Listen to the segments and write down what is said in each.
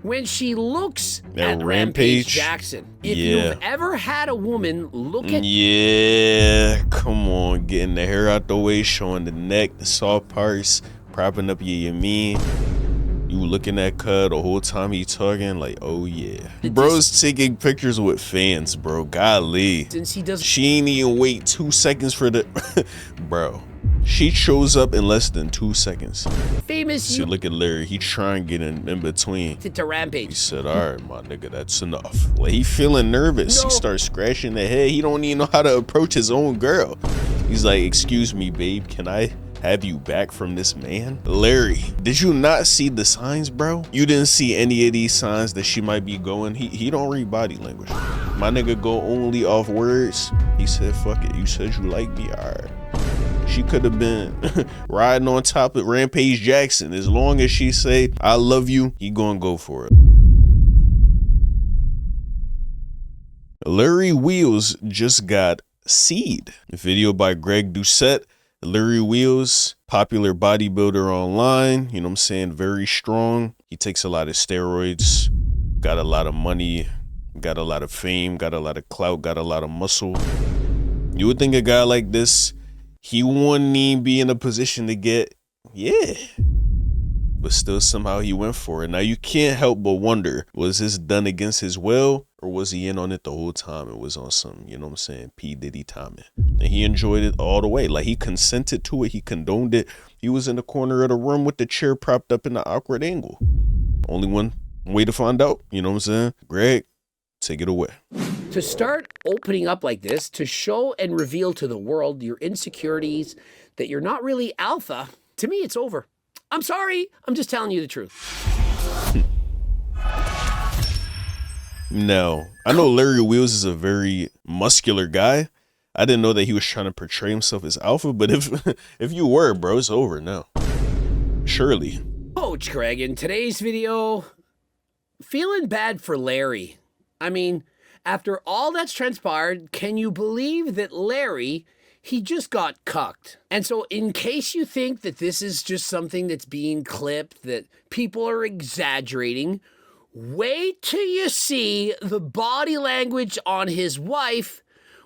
when she looks That at Rampage Jackson. If Yeah. you've ever had a woman look at Yeah, come on, getting the hair out the way, showing the neck, the soft parts, propping up your yamin. You looking at Cud the whole time he talking, like, oh yeah. Bro's taking pictures with fans, bro. Golly. Since he does, She ain't even wait 2 seconds for the bro. She shows up in less than 2 seconds. famous See, look at Larry. He trying to get in between. to Rampage. He said, all right, my nigga, that's enough. Like, he feeling nervous. No. He starts scratching the head. He don't even know how to approach his own girl. He's like, excuse me, babe, can I have you back from this man? Larry, did you not see the signs, bro? You didn't see any of these signs that she might be going? He don't read body language. My nigga go only off words. He said, fuck it. You said you like me, all right. She could have been riding on top of Rampage Jackson. As long as she say, I love you, he gonna go for it. Larry Wheels just got Seed. A video by Greg Doucette. Larry Wheels, popular bodybuilder online, you know what I'm saying, very strong. He takes a lot of steroids, got a lot of money, got a lot of fame, got a lot of clout, got a lot of muscle. You would think a guy like this, he wouldn't even be in a position to get, yeah. But still somehow he went for it. Now you can't help but wonder, was this done against his will? Or was he in on it the whole time? It was on some, you know what I'm saying, P. Diddy timing. And he enjoyed it all the way. Like, he consented to it. He condoned it. He was in the corner of the room with the chair propped up in an awkward angle. Only one way to find out, you know what I'm saying? Greg, take it away. To start opening up like this, to show and reveal to the world your insecurities, that you're not really alpha, to me, it's over. I'm sorry. I'm just telling you the truth. No, I know Larry Wheels is a very muscular guy. I didn't know that he was trying to portray himself as alpha, but if you were, bro, it's over now. Surely. Coach Greg, in today's video, feeling bad for Larry. I mean, after all that's transpired, can you believe that Larry, he just got cucked? And so in case you think that this is just something that's being clipped, that people are exaggerating, wait till you see the body language on his wife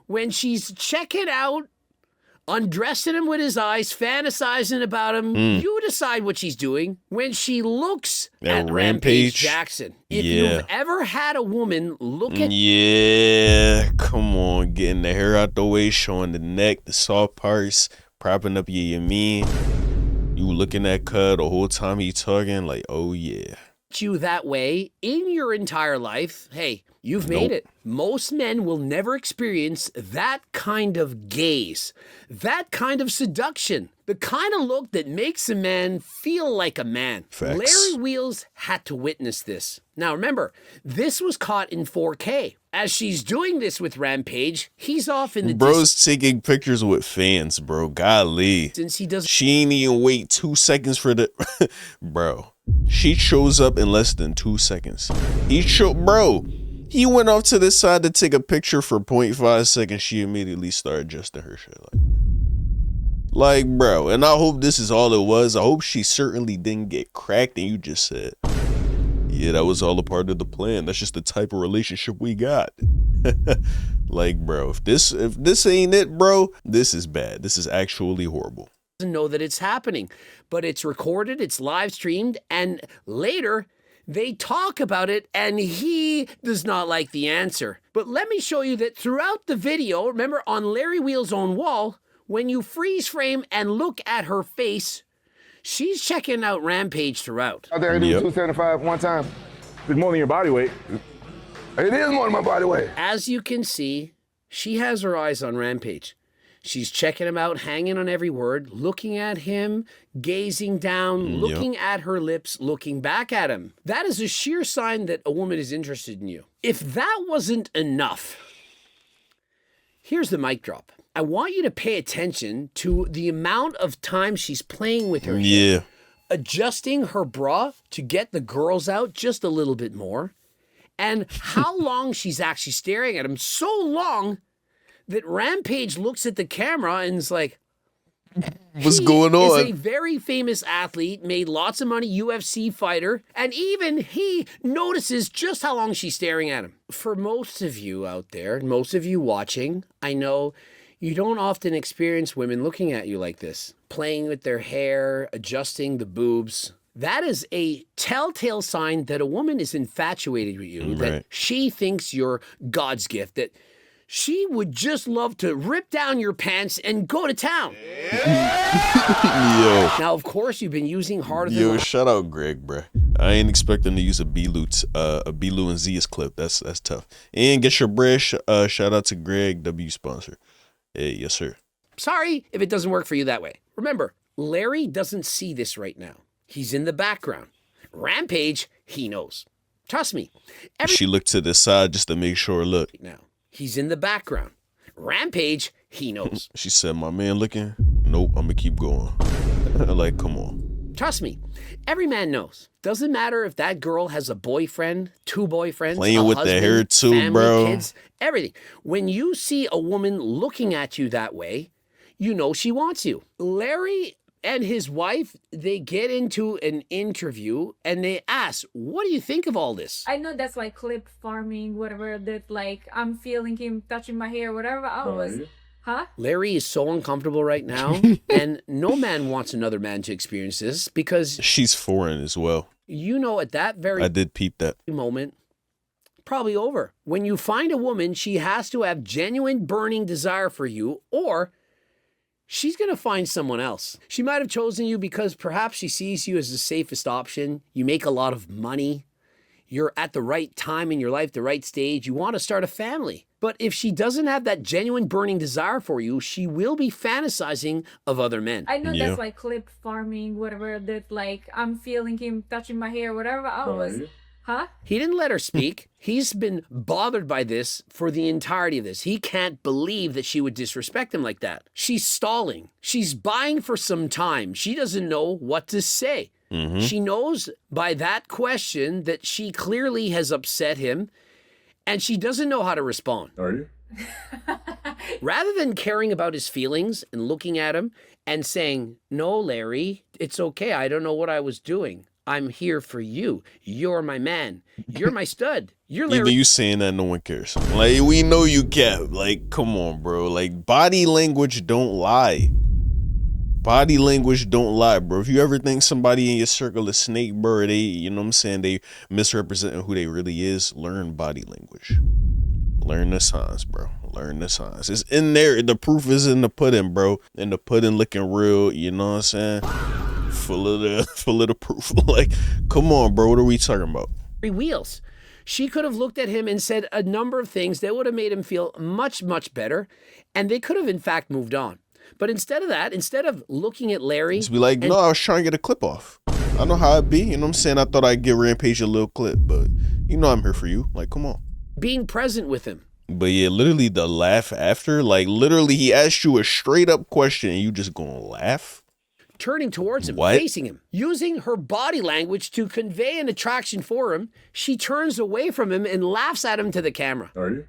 when she's checking out, undressing him with his eyes, fantasizing about him. You decide what she's doing. When she looks at Rampage Jackson. If you've ever had a woman look at... Yeah, come on, getting the hair out the way, showing the neck, the soft parts, propping up your yamin. You looking at Cud the whole time he talking, like, oh yeah. You that way in your entire life, hey, you've made it. Most men will never experience that kind of gaze, that kind of seduction, the kind of look that makes a man feel like a man. Facts. Larry Wheels had to witness this. Now remember, this was caught in 4K. As she's doing this with Rampage, he's off in the Bro's taking pictures with fans, bro. Golly. Since he does, she ain't even wait 2 seconds for the bro. She shows up in less than 2 seconds. Bro, he went off to the side to take a picture for 0.5 seconds. She immediately started adjusting her shit. Like, bro, and I hope this is all it was. I hope she certainly didn't get cracked and you just said, yeah, that was all a part of the plan. That's just the type of relationship we got. Like, bro, if this ain't it, bro, this is bad. This is actually horrible. Know that it's happening, but it's recorded, it's live streamed, and later they talk about it and he does not like the answer. But let me show you that throughout the video, remember on Larry Wheels' own wall, when you freeze frame and look at her face, she's checking out Rampage throughout. Out there, I do 275 one time. It's more than your body weight. It is more than my body weight. As you can see, she has her eyes on Rampage. She's checking him out, hanging on every word, looking at him, gazing down, looking at her lips, looking back at him. That is a sheer sign that a woman is interested in you. If that wasn't enough, here's the mic drop. I want you to pay attention to the amount of time she's playing with her hair, adjusting her bra to get the girls out just a little bit more, and how long she's actually staring at him. So long that Rampage looks at the camera and is like, What's going on? He is a very famous athlete, made lots of money, UFC fighter, and even he notices just how long she's staring at him. For most of you out there, most of you watching, I know you don't often experience women looking at you like this, playing with their hair, adjusting the boobs. That is a telltale sign that a woman is infatuated with you, that she thinks you're God's gift, that she would just love to rip down your pants and go to town. Yo. Now, of course, you've been using harder than... Yo, shout out Greg, bruh. I ain't expecting to use a B-Lou and Z's clip. That's tough. And get your bread. Shout out to Greg, W sponsor. Hey, yes, sir. Sorry if it doesn't work for you that way. Remember, Larry doesn't see this right now. He's in the background. Rampage, he knows. Trust me. She looked to the side just to make sure. Look. Now, he's in the background. Rampage, he knows. She said, my man looking? Nope, I'm going to keep going. Like, come on. Trust me. Every man knows. Doesn't matter if that girl has a boyfriend, two boyfriends, playing with husband, the hair too, family, bro. Kids, everything. When you see a woman looking at you that way, you know she wants you. Larry and his wife, they get into an interview and they ask, what do you think of all this? I know that's like clip farming, whatever, that like I'm feeling him touching my hair, whatever. I was, huh? Larry is so uncomfortable right now, and no man wants another man to experience this because... She's foreign as well. You know, at that very... I did peep that. ...moment, probably over. When you find a woman, she has to have genuine burning desire for you, or she's going to find someone else. She might have chosen you because perhaps she sees you as the safest option. You make a lot of money. You're at the right time in your life, the right stage. You want to start a family. But if she doesn't have that genuine burning desire for you, she will be fantasizing of other men. I know that's like clip farming, whatever, that like I'm feeling him touching my hair, whatever. I was, huh? He didn't let her speak. He's been bothered by this for the entirety of this. He can't believe that she would disrespect him like that. She's stalling. She's buying for some time. She doesn't know what to say. She knows by that question that she clearly has upset him, and she doesn't know how to respond. Are you? Rather than caring about his feelings and looking at him and saying, no, Larry, it's okay. I don't know what I was doing. I'm here for you. You're my man. You're my stud. You're Larry. Even you saying that, no one cares. Like, we know you kept. Like, come on, bro. Like, body language don't lie. Body language don't lie, bro. If you ever think somebody in your circle is snake, bro, they, you know what I'm saying, they misrepresenting who they really is, learn body language. Learn the signs, bro. Learn the signs. It's in there. The proof is in the pudding, bro. And the pudding looking real, you know what I'm saying? Full of the proof. Like, come on, bro. What are we talking about? Wheels. She could have looked at him and said a number of things that would have made him feel much, much better. And they could have, in fact, moved on. But instead of that, instead of looking at Larry... Just be like, no, I was trying to get a clip off. I know how it be. You know what I'm saying? I thought I'd give Rampage a little clip. But you know I'm here for you. Like, come on. Being present with him. But yeah, literally the laugh after. Like, literally he asked you a straight up question and you just gonna laugh? Turning towards him, facing him, using her body language to convey an attraction for him, she turns away from him and laughs at him to the camera. Are you?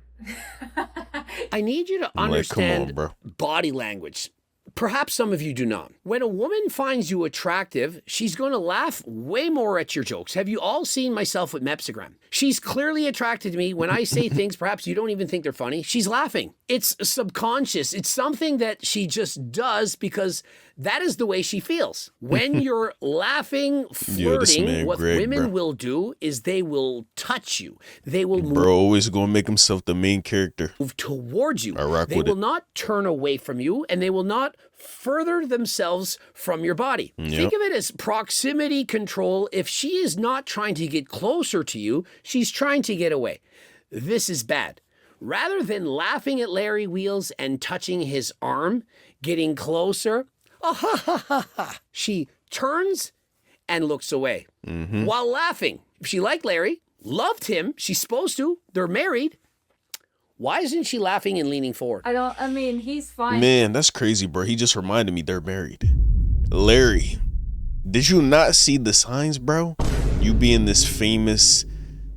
I need you to understand like, come on, bro. Body language. Perhaps some of you do not. When a woman finds you attractive, she's going to laugh way more at your jokes. Have you all seen myself with Mepsigram? She's clearly attracted to me. When I say things, perhaps you don't even think they're funny. She's laughing. It's subconscious. It's something that she just does because that is the way she feels. When you're laughing, flirting, what women will do is they will touch you. They will move. Bro, always gonna make himself the main character. Move towards you. I rock they with will it. not turn away from you, and they will not further themselves from your body. Think of it as proximity control. If she is not trying to get closer to you, she's trying to get away. This is bad. Rather than laughing at Larry Wheels and touching his arm, getting closer, she turns and looks away while laughing. If she liked Larry, loved him, she's supposed to, they're married, why isn't she laughing and leaning forward? I mean, he's fine. Man, that's crazy, bro. He just reminded me they're married. Larry, did you not see the signs, bro? You being this famous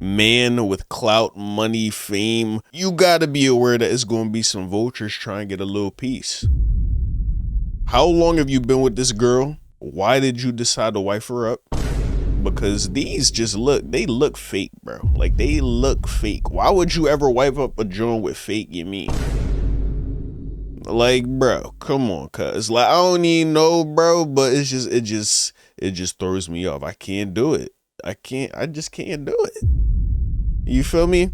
man with clout, money, fame, you gotta be aware that it's gonna be some vultures trying to get a little piece. How long have you been with this girl? Why did you decide to wife her up? Because these just they look fake, bro. Like, they look fake. Why would you ever wipe up a joint with fake, you mean? Like, bro, come on, cuz. Like, I don't even know, bro, but it just throws me off. I can't do it. I just can't do it. You feel me?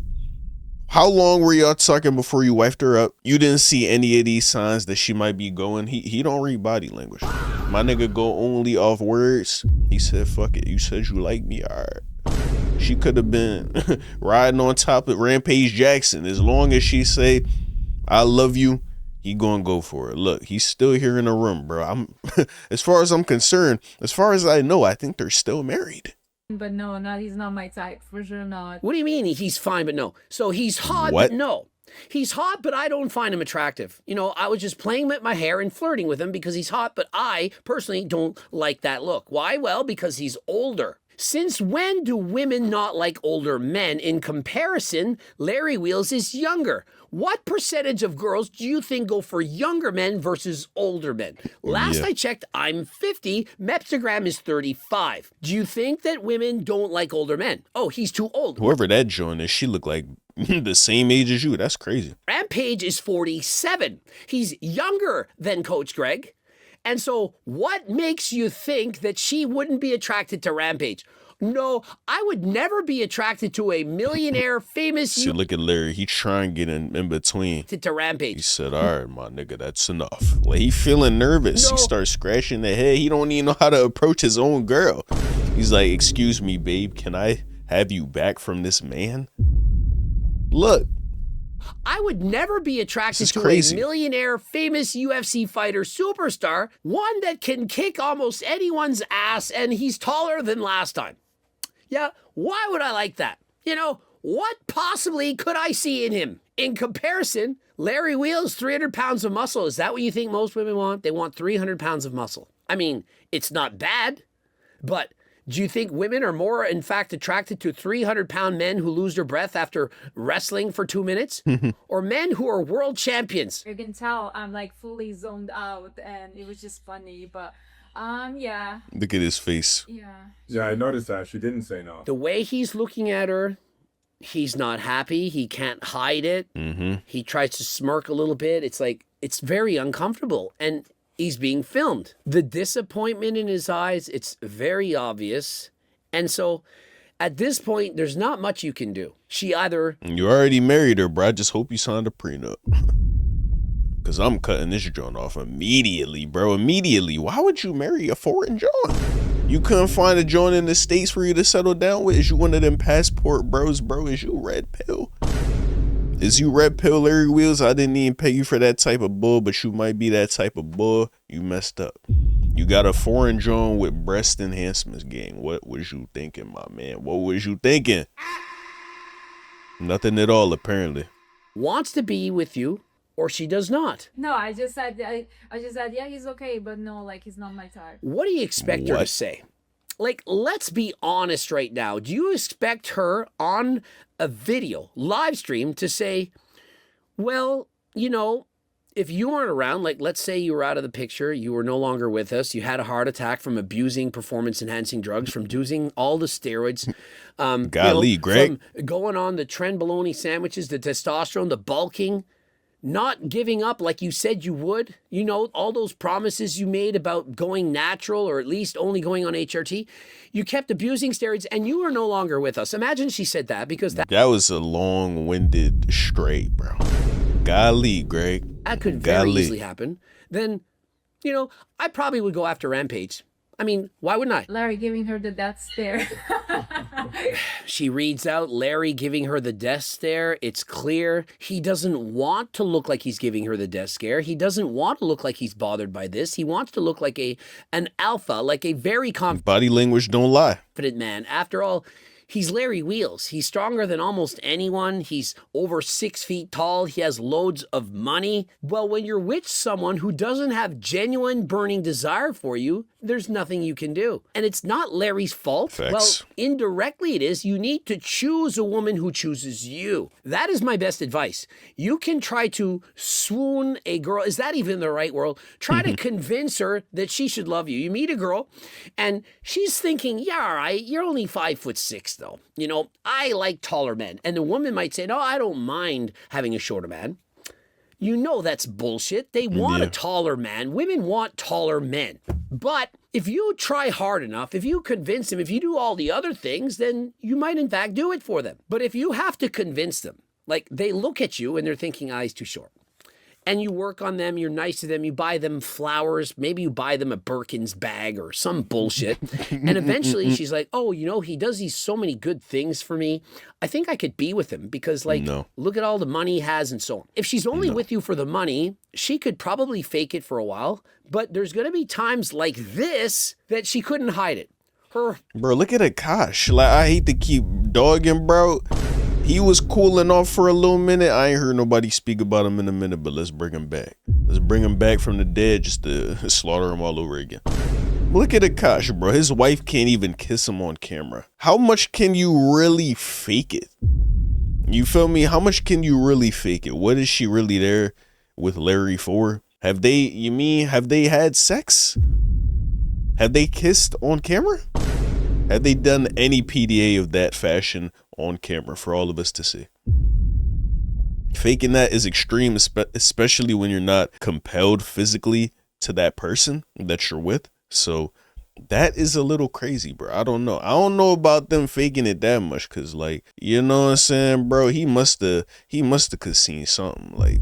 How long were y'all talking before you wifed her up? You didn't see any of these signs that she might be going. He don't read body language. My nigga go only off words. He said, fuck it. You said you like me. All right. She could have been riding on top of Rampage Jackson. As long as she say, I love you, he gonna go for it. Look, he's still here in the room, bro. I'm as far as I'm concerned, as far as I know, I think they're still married. But no, he's not my type. For sure not. What do you mean he's fine but no? So he's hot What? but no. He's hot, but I don't find him attractive. You know, I was just playing with my hair and flirting with him because he's hot, but I personally don't like that look. Why? Well, because he's older. Since when do women not like older men? In comparison, Larry Wheels is younger. What percentage of girls do you think go for younger men versus older men? Last I checked, I'm 50. Mepstagram is 35. Do you think that women don't like older men? Oh, he's too old. Whoever that joint is, she look like the same age as you. That's crazy. Rampage is 47. He's younger than Coach Greg. And so what makes you think that she wouldn't be attracted to Rampage? No, I would never be attracted to a millionaire, famous See, look at Larry. He trying to get in between. to Rampage. He said, all right, my nigga, that's enough. Like, he feeling nervous. No. He starts scratching the head. He don't even know how to approach his own girl. He's like, excuse me, babe. Can I have you back from this man? Look. I would never be attracted to crazy. a millionaire, famous UFC fighter superstar, one that can kick almost anyone's ass, and he's taller than last time. Yeah, why would I like that? You know, what possibly could I see in him? In comparison, Larry Wheels, 300 pounds of muscle. Is that what you think most women want? They want 300 pounds of muscle. I mean, it's not bad, but do you think women are more, in fact, attracted to 300-pound men who lose their breath after wrestling for 2 minutes? Or men who are world champions? You can tell I'm like fully zoned out, and it was just funny. But yeah. Look at his face. Yeah, I noticed that. She didn't say no. The way he's looking at her, he's not happy. He can't hide it. He tries to smirk a little bit. It's like, it's very uncomfortable. And he's being filmed. The disappointment in his eyes, it's very obvious. And so at this point, there's not much you can do. She either... You already married her, bro. I just hope you signed a prenup. Because I'm cutting this joint off immediately, bro. Immediately. Why would you marry a foreign joint? You couldn't find a joint in the States for you to settle down with? Is you one of them passport bros, bro? Is you red pill? Is you red pill Larry Wheels? I didn't even pay you for that type of bull, but you might be that type of bull. You messed up. You got a foreign joint with breast enhancements, gang. What was you thinking, my man? What was you thinking? Nothing at all, apparently. wants to be with you or she does not. No, I just said yeah, he's okay, but no, like he's not my type. What do you expect her to What? say? Like, let's be honest right now. Do you expect her on a video, live stream, to say, well, you know, if you weren't around, like, let's say you were out of the picture, you were no longer with us, you had a heart attack from abusing performance-enhancing drugs, from using all the steroids, Golly, Greg. from going on the trenbolone sandwiches, the testosterone, the bulking, not giving up like you said you would, you know, all those promises you made about going natural or at least only going on HRT. You kept abusing steroids and you are no longer with us. Imagine she said that, because that That was a long-winded straight, bro. Golly, Greg. could very Golly. easily happen. Then, you know, I probably would go after Rampage. I mean, why wouldn't I? Larry giving her the death stare. She reads out Larry giving her the death stare. It's clear he doesn't want to look like he's giving her the death scare. He doesn't want to look like he's bothered by this. He wants to look like an alpha, like a very Body language don't lie. confident man. After all, He's Larry Wheels. He's stronger than almost anyone. He's over 6 feet tall. He has loads of money. Well, when you're with someone who doesn't have genuine burning desire for you, there's nothing you can do. And it's not Larry's fault. Facts. Well, indirectly it is. You need to choose a woman who chooses you. That is my best advice. You can try to swoon a girl. Is that even the right word? Try to convince her that she should love you. You meet a girl and she's thinking, yeah, all right, you're only 5'6" though. You know, I like taller men. And the woman might say, no, I don't mind having a shorter man. You know that's bullshit. They want a taller man. Women want taller men. But if you try hard enough, if you convince them, if you do all the other things, then you might in fact do it for them. But if you have to convince them, like they look at you and they're thinking, he's too short. And you work on them, you're nice to them, you buy them flowers, maybe you buy them a Birkin's bag or some bullshit. And eventually she's like, oh, you know, he does these so many good things for me. I think I could be with him because look at all the money he has and so on. If she's only with you for the money, she could probably fake it for a while, but there's going to be times like this that she couldn't hide it. Bro, look at Akash. Like, I hate to keep dogging, bro. He was cooling off for a little minute. I ain't heard nobody speak about him in a minute, but let's bring him back. Let's bring him back from the dead just to slaughter him all over again. Look at Akash, bro. His wife can't even kiss him on camera. How much can you really fake it? You feel me? How much can you really fake it? What is she really there with Larry for? Have they had sex? Have they kissed on camera? Have they done any PDA of that fashion on camera for all of us to see? Faking that is extreme, especially when you're not compelled physically to that person that you're with. So that is a little crazy, bro. I don't know. I don't know about them faking it that much, cause like, you know what I'm saying, bro? He must have seen something. Like,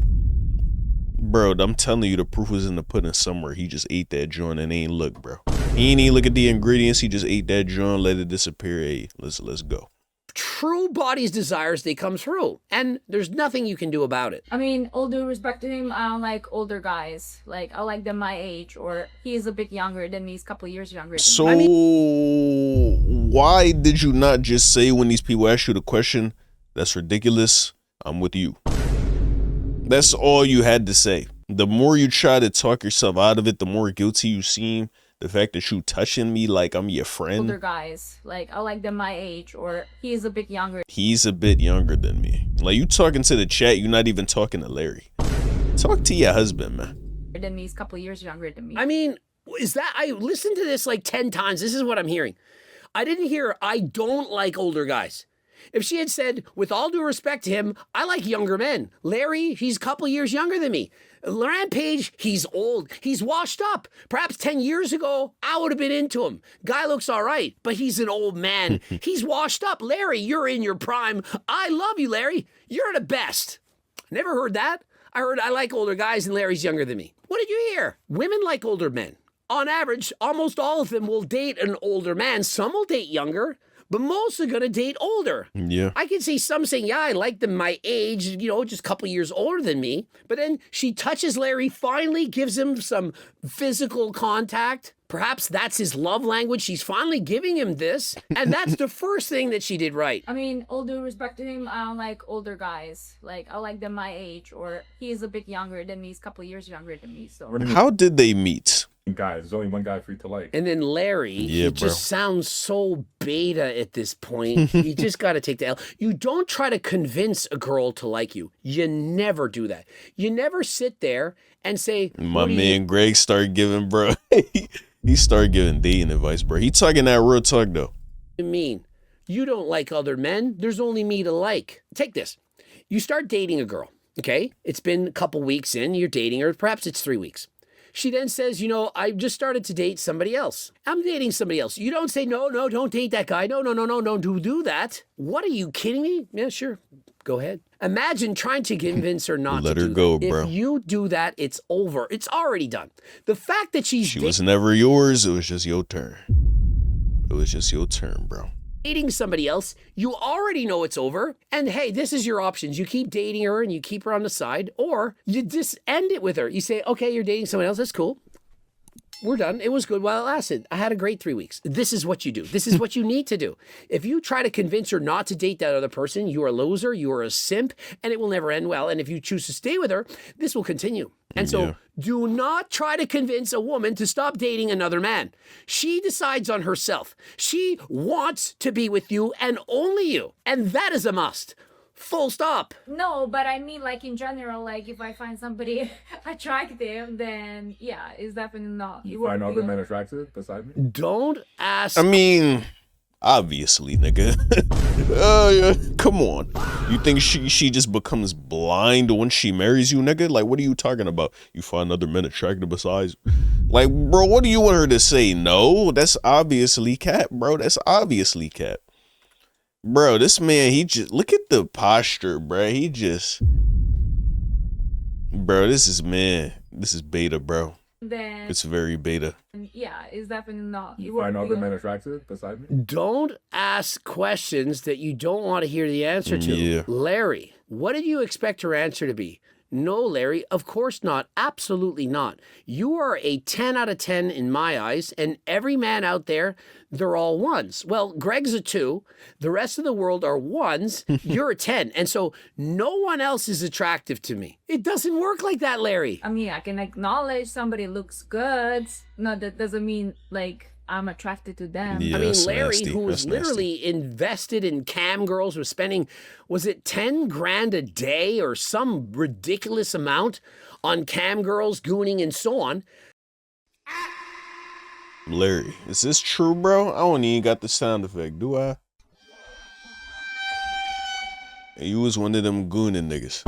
bro, I'm telling you, the proof was in the pudding somewhere. He just ate that joint and ain't look, bro. He ain't even look at the ingredients. He just ate that joint, let it disappear. Hey, let's go. True body's desires, they come through, and there's nothing you can do about it. I mean, all due respect to him, I don't like older guys. Like, I like them my age, or he's a bit younger than me. He's a couple of years younger than me. So why did you not just say when these people ask you the question, that's ridiculous, I'm with you? That's all you had to say. The more you try to talk yourself out of it, the more guilty you seem. The fact that you touching me like I'm your friend. Older guys, like I like them my age, or he's a bit younger. He's a bit younger than me. Like, you talking to the chat, you're not even talking to Larry. Talk to your husband, man. Than me, he's a couple of years younger than me. I mean, I listened to this like 10 times. This is what I'm hearing. I didn't hear, I don't like older guys. If she had said, with all due respect to him, I like younger men. Larry, he's a couple years younger than me. Rampage, he's old. He's washed up. Perhaps 10 years ago, I would have been into him. Guy looks all right, but he's an old man. He's washed up. Larry, you're in your prime. I love you, Larry. You're the best. Never heard that. I heard I like older guys and Larry's younger than me. What did you hear? Women like older men. On average, almost all of them will date an older man. Some will date younger, but most are going to date older. Yeah. I can see some saying, yeah, I like them my age, you know, just a couple years older than me. But then she touches Larry, finally gives him some physical contact. Perhaps that's his love language. She's finally giving him this. And that's the first thing that she did right. I mean, all due respect to him, I don't like older guys. Like, I like them my age, or he's a bit younger than me. He's a couple of years younger than me. So How did they meet? Guys, there's only one guy for you to like. And then Larry, he just sounds so beta at this point. You just got to take the L. You don't try to convince a girl to like you. You never do that. You never sit there and say, my man Greg started giving, bro. He started giving dating advice, bro. He talking that real talk, though. You mean you don't like other men? There's only me to like. Take this. You start dating a girl, okay? It's been a couple weeks in, you're dating her. Perhaps it's 3 weeks. She then says, you know, I just started to date somebody else. I'm dating somebody else. You don't say, no, don't date that guy. No, don't do that. What are you kidding me? Yeah, sure. Go ahead. Imagine trying to convince her not to do that. Let her go, bro. If you do that, it's over. It's already done. The fact that she was never yours. It was just your turn. It was just your turn, bro. Dating somebody else, you already know it's over. And hey, this is your options. You keep dating her and you keep her on the side, or you just end it with her. You say, okay, you're dating someone else. That's cool. We're done. It was good while it lasted. I had a great 3 weeks. This is what you do. This is what you need to do. If you try to convince her not to date that other person, you are a loser, you are a simp, and it will never end well. And if you choose to stay with her, this will continue. And so do not try to convince a woman to stop dating another man. She decides on herself. She wants to be with you and only you. And that is a must. Full stop. No, but I mean, like, in general, like, if I find somebody attractive, then yeah, it's definitely not. You find other men attractive beside me? Don't ask. I mean, obviously, nigga. Yeah. Come on. You think she just becomes blind once she marries you, nigga? Like, what are you talking about? You find other men attractive besides? Like, bro, what do you want her to say? No, that's obviously cap, bro. That's obviously cap. Bro, this man, he just, look at the posture, bro. He just, bro, this is beta, bro. Then It's very beta. yeah, it's definitely not. You find other men attractive beside me? Don't ask questions that you don't want to hear the answer to. Yeah. Larry, what did you expect her answer to be? No, Larry, of course not. Absolutely not. You are a 10 out of 10 in my eyes, and every man out there, they're all ones. Well, Greg's a 2. The rest of the world are 1s. You're a 10. And so no one else is attractive to me. It doesn't work like that, Larry. I mean, I can acknowledge somebody looks good. No, that doesn't mean like I'm attracted to them. Yeah, I mean, that's Larry, nasty. who was That's nasty. literally invested in cam girls, was spending, was it 10 grand a day or some ridiculous amount on cam girls, gooning, and so on? Larry, is this true, bro? I don't even got the sound effect, do I? Hey, you was one of them gooning niggas.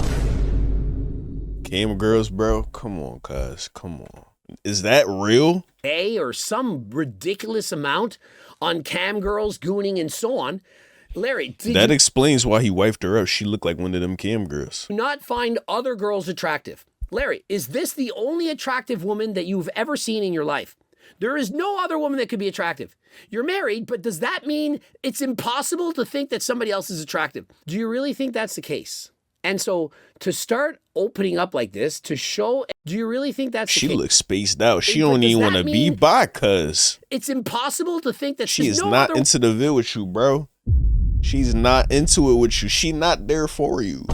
Cam girls, bro? Come on, cuz. Come on. Is that real? Day or some ridiculous amount on cam girls, gooning, and so on. Larry, did That you explains why he wifed her up. She looked like one of them cam girls. not find other girls attractive? Larry, is this the only attractive woman that you've ever seen in your life? There is no other woman that could be attractive. You're married, but does that mean it's impossible to think that somebody else is attractive? Do you really think that's the case? And so to start opening up like this, to show, do you really think that's the She case? looks spaced out. She But don't does even that want to be mean by, cuz. It's impossible to think that She there's is no not other into the vid with you, bro. She's not into it with you. She not there for you.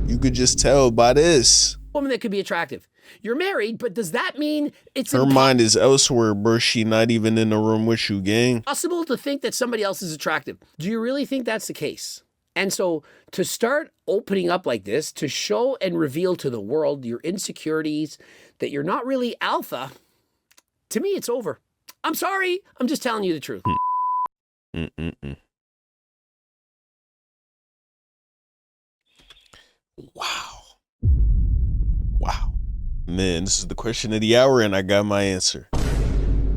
You could just tell by this. woman that could be attractive. You're married, but does that mean it's Her mind is elsewhere, bro. She not even in the room with you, gang. impossible to think that somebody else is attractive? Do you really think that's the case? And so to start opening up like this, to show and reveal to the world your insecurities, that you're not really alpha, to me, it's over. I'm sorry. I'm just telling you the truth. Wow. Wow. Man, this is the question of the hour, and I got my answer.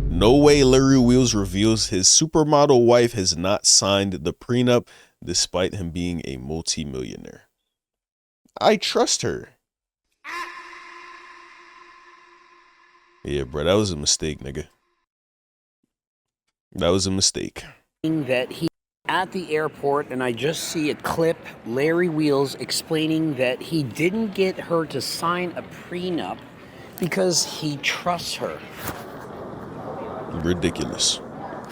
No way Larry Wheels reveals his supermodel wife has not signed the prenup despite him being a multi-millionaire. I trust her. Yeah, bro, that was a mistake, nigga. That was a mistake. That he at the airport, and I just see a clip, Larry Wheels explaining that he didn't get her to sign a prenup because he trusts her. Ridiculous.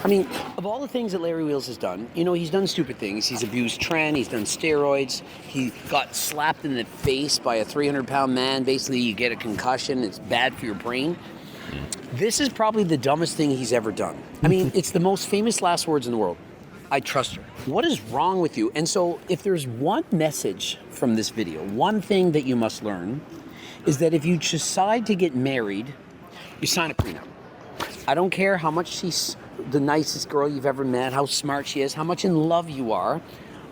I mean, of all the things that Larry Wheels has done, you know, he's done stupid things. He's abused Tren, he's done steroids, he got slapped in the face by a 300-pound man. Basically, you get a concussion, it's bad for your brain. This is probably the dumbest thing he's ever done. I mean, it's the most famous last words in the world. I trust her. What is wrong with you? And so if there's one message from this video, one thing that you must learn is that if you decide to get married, you sign a prenup. I don't care how much she's the nicest girl you've ever met, how smart she is, how much in love you are.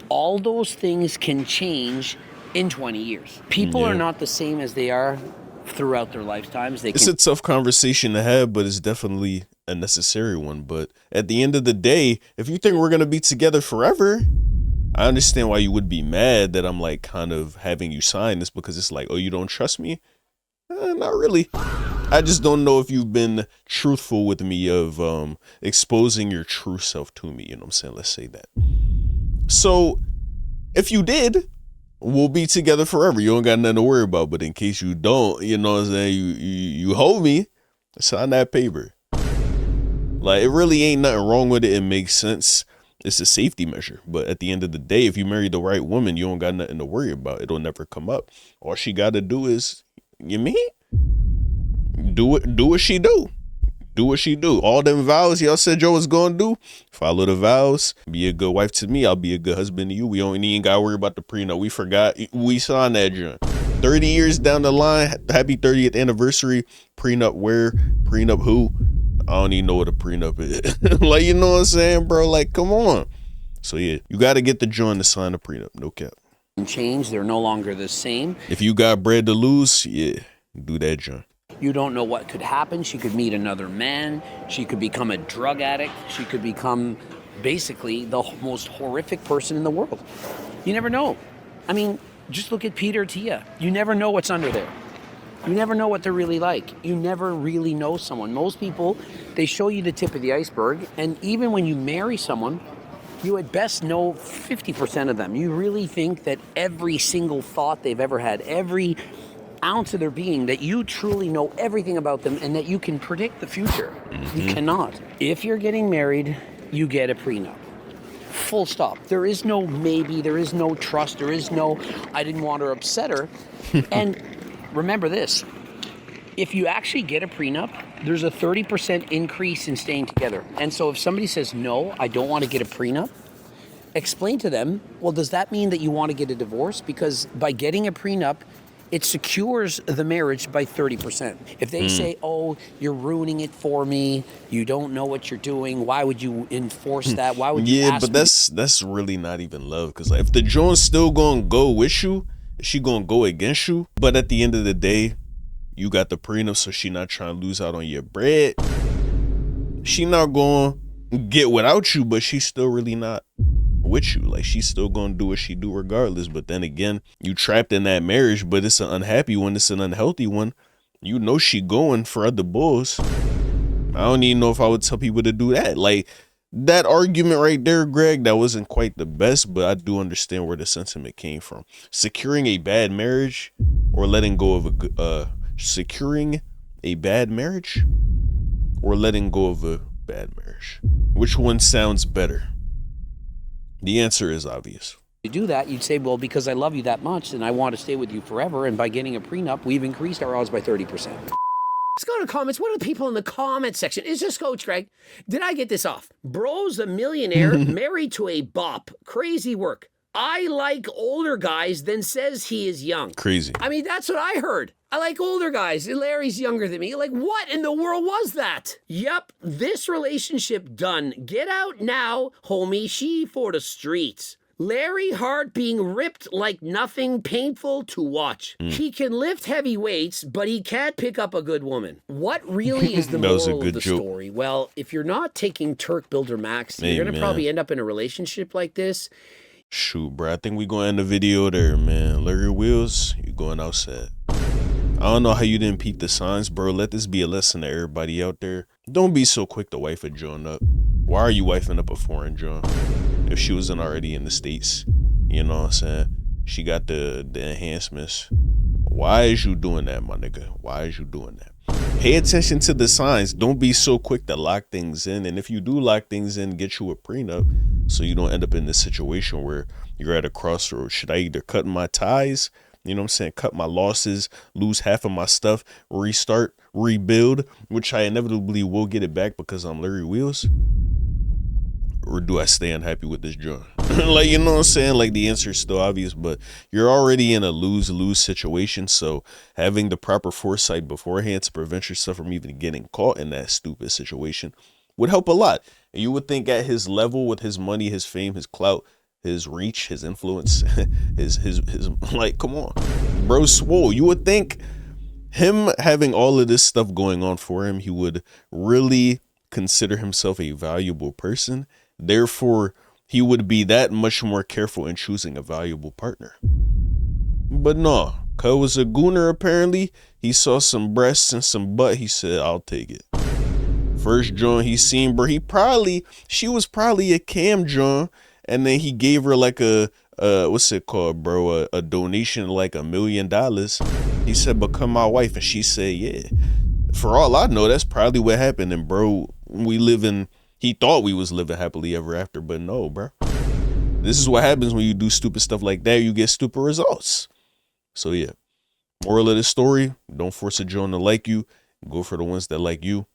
All those things can change in 20 years. People are not the same as they are throughout their lifetimes. It's a tough conversation to have, but it's definitely a necessary one. But at the end of the day, if you think we're going to be together forever, I understand why you would be mad that I'm like kind of having you sign this, because it's like, oh, you don't trust me? Not really. I just don't know if you've been truthful with me of exposing your true self to me. You know what I'm saying? Let's say that. So if you did, we'll be together forever. You don't got nothing to worry about. But in case you don't, you know what I'm saying, you hold me, Sign that paper. Like, it really ain't nothing wrong with it. It makes sense. It's a safety measure. But at the end of the day, if you marry the right woman, you don't got nothing to worry about. It'll never come up. All she got to do is, you mean? Do what she do. Do what she do. All them vows y'all said y'all was gonna do, follow the vows. Be a good wife to me. I'll be a good husband to you. We don't even gotta worry about the prenup. We forgot. We signed that joint. 30 years down the line, happy 30th anniversary. Prenup where? Prenup who? I don't even know what a prenup is. Like, you know what I'm saying, bro? Like, come on. So yeah, you got to get the joint to sign a prenup. No cap. Change. They're no longer the same. If you got bread to lose, yeah, do that joint. You don't know what could happen. She could meet another man. She could become a drug addict. She could become basically the most horrific person in the world. You never know. I mean, just look at Peter Tia. You never know what's under there. You never know what they're really like. You never really know someone. Most people, they show you the tip of the iceberg. And even when you marry someone, you at best know 50% of them. You really think that every single thought they've ever had, every ounce of their being, that you truly know everything about them and that you can predict the future. You cannot. If you're getting married, you get a prenup. Full stop. There is no maybe, there is no trust, there is no I didn't want to upset her. And remember this, if you actually get a prenup, there's a 30% increase in staying together. And so if somebody says, no, I don't want to get a prenup, explain to them, well, does that mean that you want to get a divorce? Because by getting a prenup, it secures the marriage by 30%. If they say, oh, you're ruining it for me, you don't know what you're doing, why would you enforce that? Why would you ask but that's really not even love. Because like, if the joint's still gonna go with you, she gonna go against you. But at the end of the day, you got the prenup, so she not trying to lose out on your bread. She not gonna get without you, but she's still really not with you. Like, she's still gonna do what she do regardless. But then again, you trapped in that marriage, but it's an unhappy one, it's an unhealthy one. You know she going for other bulls. I don't even know if I would tell people to do that. Like, that argument right there, Greg, that wasn't quite the best, but I do understand where the sentiment came from. Securing a bad marriage or letting go of securing a bad marriage or letting go of a bad marriage. Which one sounds better? The answer is obvious. to do that, you'd say, well, because I love you that much and I want to stay with you forever, and by getting a prenup, we've increased our odds by 30%. Let's go to comments. What are the people in the comment section? Is this Coach Greg? Did I get this off? Bro's a millionaire married to a bop. Crazy work. I like older guys, then says he is young. Crazy. I mean, that's what I heard. I like older guys. Larry's younger than me. Like, what in the world was that? Yep, this relationship done. Get out now, homie. She for the streets. Larry Hart being ripped like nothing, painful to watch. He can lift heavy weights, but he can't pick up a good woman. What really is the moral of the story? Well, if you're not taking Turk Builder Max, you're going to probably end up in a relationship like this. Shoot, bro. I think we gonna end the video there, man. Larry Wheels, you going outside. I don't know how you didn't peep the signs, bro. Let this be a lesson to everybody out there. Don't be so quick to wife a joint up. Why are you wifing up a foreign joint if she wasn't already in the States? You know what I'm saying? She got the enhancements. Why is you doing that, my nigga? Why is you doing that? Pay attention to the signs. Don't be so quick to lock things in. And if you do lock things in, get you a prenup so you don't end up in this situation where you're at a crossroads. Should I either cut my ties, you know what I'm saying, cut my losses, lose half of my stuff, restart, rebuild, which I inevitably will get it back because I'm Larry Wheels? Or do I stay unhappy with this joint? Like, you know what I'm saying? Like, the answer is still obvious, but you're already in a lose-lose situation. So having the proper foresight beforehand to prevent yourself from even getting caught in that stupid situation would help a lot. And you would think at his level, with his money, his fame, his clout, his reach, his influence, his like, come on, bro, swole. You would think him having all of this stuff going on for him, he would really consider himself a valuable person. Therefore, he would be that much more careful in choosing a valuable partner. But no, cuz was a gooner apparently. He saw some breasts and some butt. He said, I'll take it. First joint he seen, bro, she was probably a cam joint. And then he gave her like a what's it called, bro? A donation of like $1 million. He said, become my wife. And she said, yeah. for all I know, that's probably what happened. And bro, he thought we was living happily ever after, but no, bro. This is what happens when you do stupid stuff like that. You get stupid results. So yeah, moral of the story, don't force a Joan to like you. Go for the ones that like you.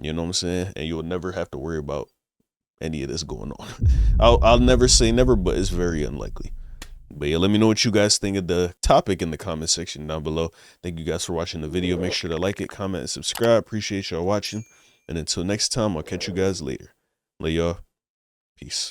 You know what I'm saying? And you'll never have to worry about any of this going on. I'll never say never, but it's very unlikely. But yeah, let me know what you guys think of the topic in the comment section down below. Thank you guys for watching the video. Make sure to like it, comment, and subscribe. Appreciate y'all watching. And until next time, I'll catch you guys later. Love y'all. Peace.